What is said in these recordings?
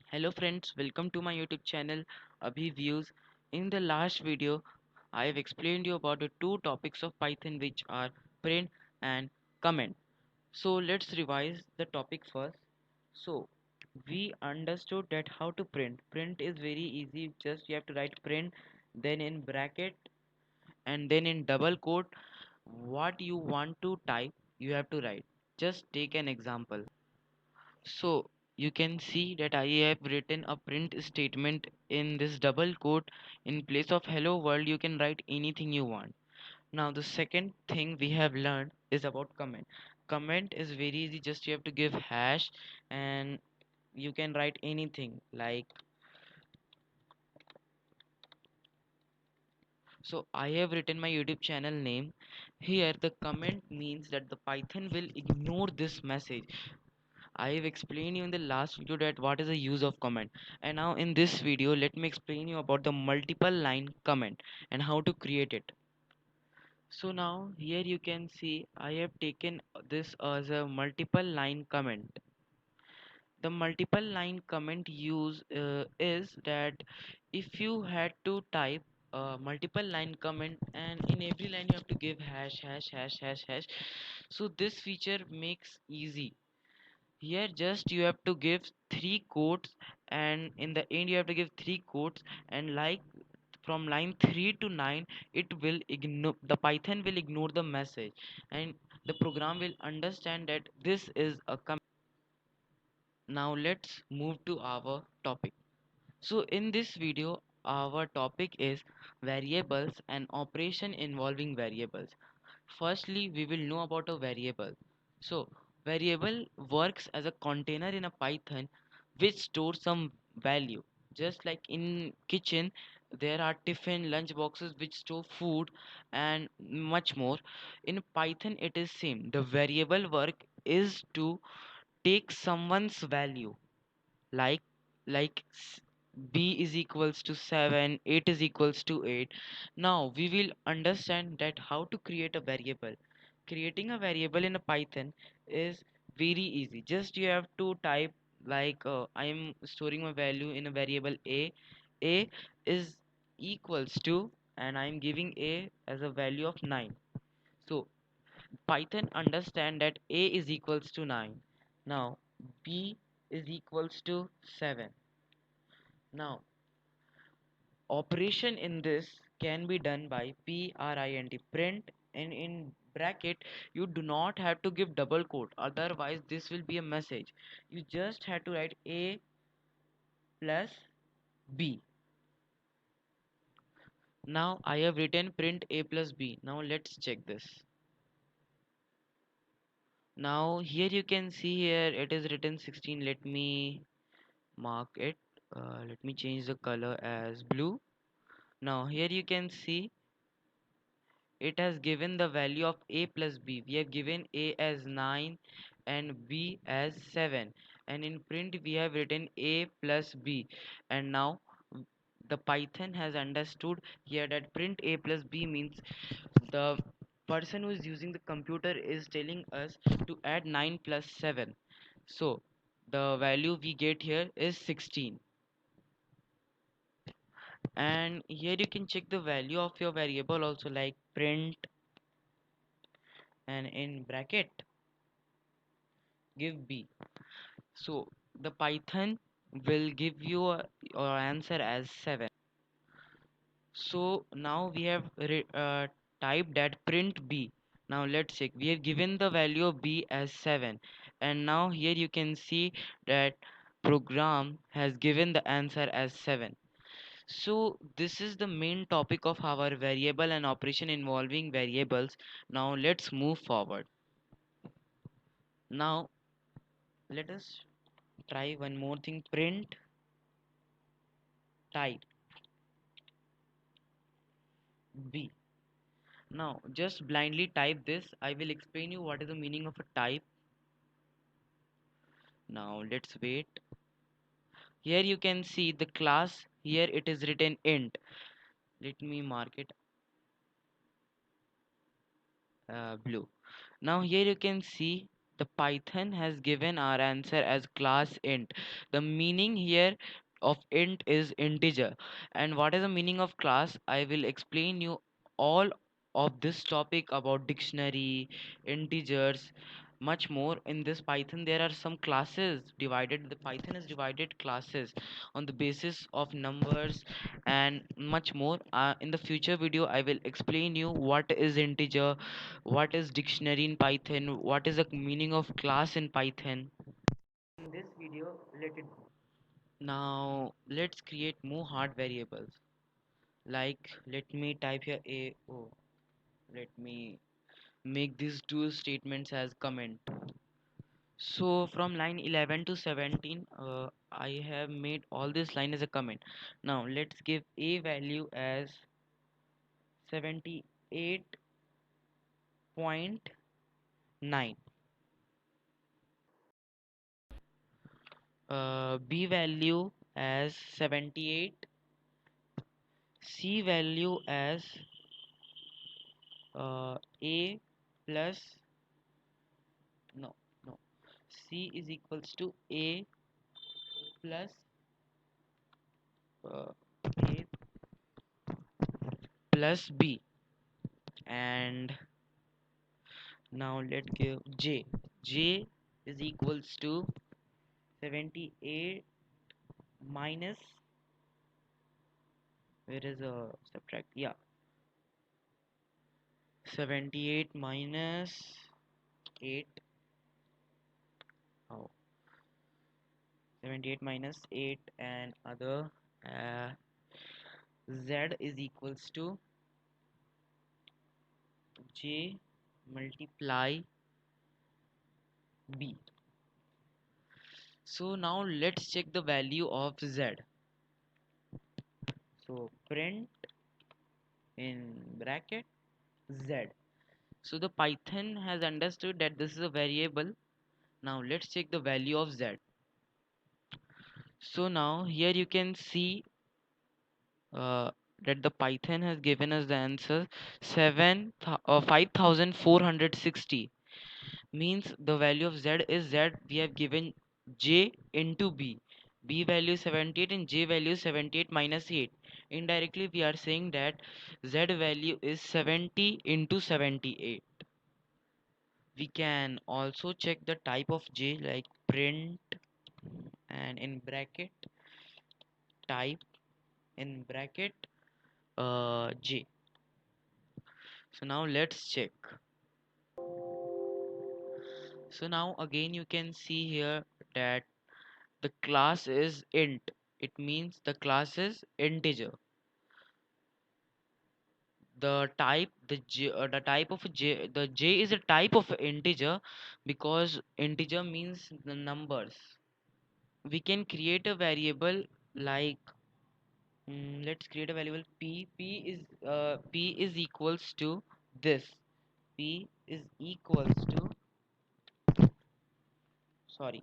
Hello friends, welcome to my YouTube channel Abhi Views. In the last video, I have explained you about the two topics of Python which are print and comment. So let's revise the topic first. So we understood that how to print. Print is very easy, just you have to write print, then in bracket and then in double quote what you want to type you have to write. Just take an example. So you can see that I have written a print statement in this double quote. In place of hello world, you can write anything you want. Now the second thing we have learned is about comment. Comment is very easy, just you have to give hash and you can write anything like, so I have written my YouTube channel name. Here the comment means that the Python will ignore this message. I have explained you in the last video that what is the use of comment, and now in this video let me explain you about the multiple line comment and how to create it. So now here you can see I have taken this as a multiple line comment. The multiple line comment use is that if you had to type multiple line comment and in every line you have to give hash hash hash hash hash, so this feature makes easy. Here just you have to give three quotes and in the end you have to give three quotes, and like from line 3 to 9 it will ignore, the Python will ignore the message and the program will understand that this is a comment. Now let's move to our topic. So in this video our topic is variables and operation involving variables. Firstly, we will know about a variable. So, variable works as a container in a Python which stores some value. Just like in kitchen, there are tiffin lunch boxes which store food and much more. In Python, it is same. The variable work is to take someone's value, like like b is equals to 7, 8 is equals to 8. Now we will understand that how to create a variable. Creating a variable in a Python is very easy, just you have to type like I am storing my value in a variable a is equals to, and I am giving a as a value of 9. So Python understand that a is equals to 9. Now b is equals to 7. Now operation in this can be done by print, print, and in bracket you do not have to give double quote, otherwise this will be a message. You just have to write a plus b. Now I have written print a plus b. Now let's check this. Now here you can see here it is written 16. Let me mark it. Let me change the color as blue. Now here you can see it has given the value of a plus b. We have given a as 9 and b as 7, and in print we have written a plus b. And now the Python has understood here that print a plus b means the person who is using the computer is telling us to add 9 plus 7. So the value we get here is 16. And here you can check the value of your variable also, like print and in bracket give b. So the Python will give you your answer as 7. So now we have typed that print b. Now let's check. We have given the value of b as 7, and now here you can see that program has given the answer as 7. So this is the main topic of our variable and operation involving variables. Now let's move forward. Now let us try one more thing. Print type b. Now just blindly type this. I will explain you what is the meaning of a type. Now let's wait. Here you can see the class. Here it is written int. Let me mark it blue. Now here you can see The Python has given our answer as class int. The meaning here of int is integer. And what is the meaning of class? I will explain you all of this topic about dictionary, integers, much more. In this Python there are some classes divided. The Python is divided classes on the basis of numbers and much more. In the future video I will explain you what is integer, what is dictionary in Python, what is the meaning of class in Python. In this video, let it go. Now let's create more hard variables. Like let me type here a oh let me make these two statements as comment. So from line 11 to 17, I have made all this line as a comment. Now let's give a value as 78.9, b value as 78, c value as a plus no no c is equals to a plus uh, a plus b. And now let's give j is equals to 78 minus, where is a subtract, yeah, 78 minus 8. Oh, 78 minus 8 and other uh, z is equals to j multiply b. So now let's check the value of z. So print in bracket z. So the Python has understood that this is a variable. Now let's check the value of z. So now here you can see uh, that the Python has given us the answer 5460. Means the value of z is z. We have given j into b. B value is 78 and j value is 78 minus 8. Indirectly we are saying that z value is 70 into 78. We can also check the type of j, like print and in bracket type in bracket j. So now let's check. So now again you can see here that the class is int. It means the class is integer. The type of j, the j is a type of integer because integer means the numbers. We can create a variable like let's create a variable p. P is equals to this. P is equals to, sorry,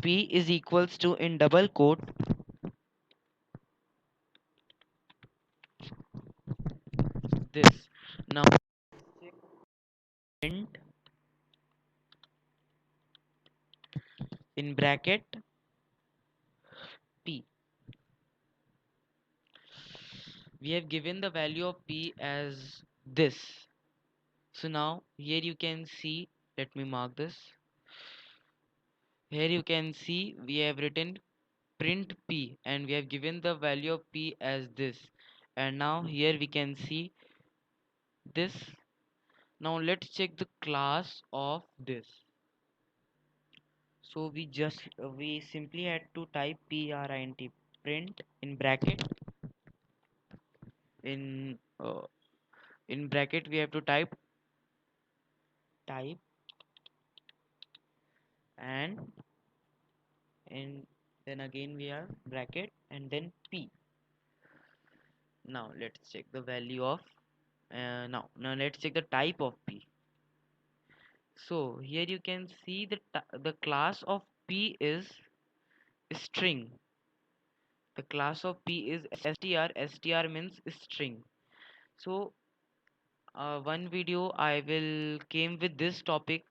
P is equals to in double quote this. Now int in bracket p. We have given the value of p as this. So now here you can see, let me mark this. Here you can see we have written print p and we have given the value of p as this. And now here we can see this. Now let's check the class of this. So we simply had to type print, print in bracket in in bracket we have to type and in then again we have bracket and then p. Now let's check the value of now let's check the type of p. So here you can see the class of p is string. The class of p is str. Str means string. So one video I will came with this topic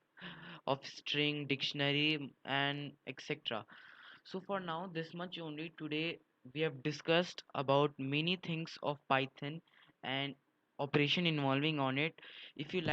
of string, dictionary, and etc. So for now, this much only. Today we have discussed about many things of Python and operation involving on it. If you like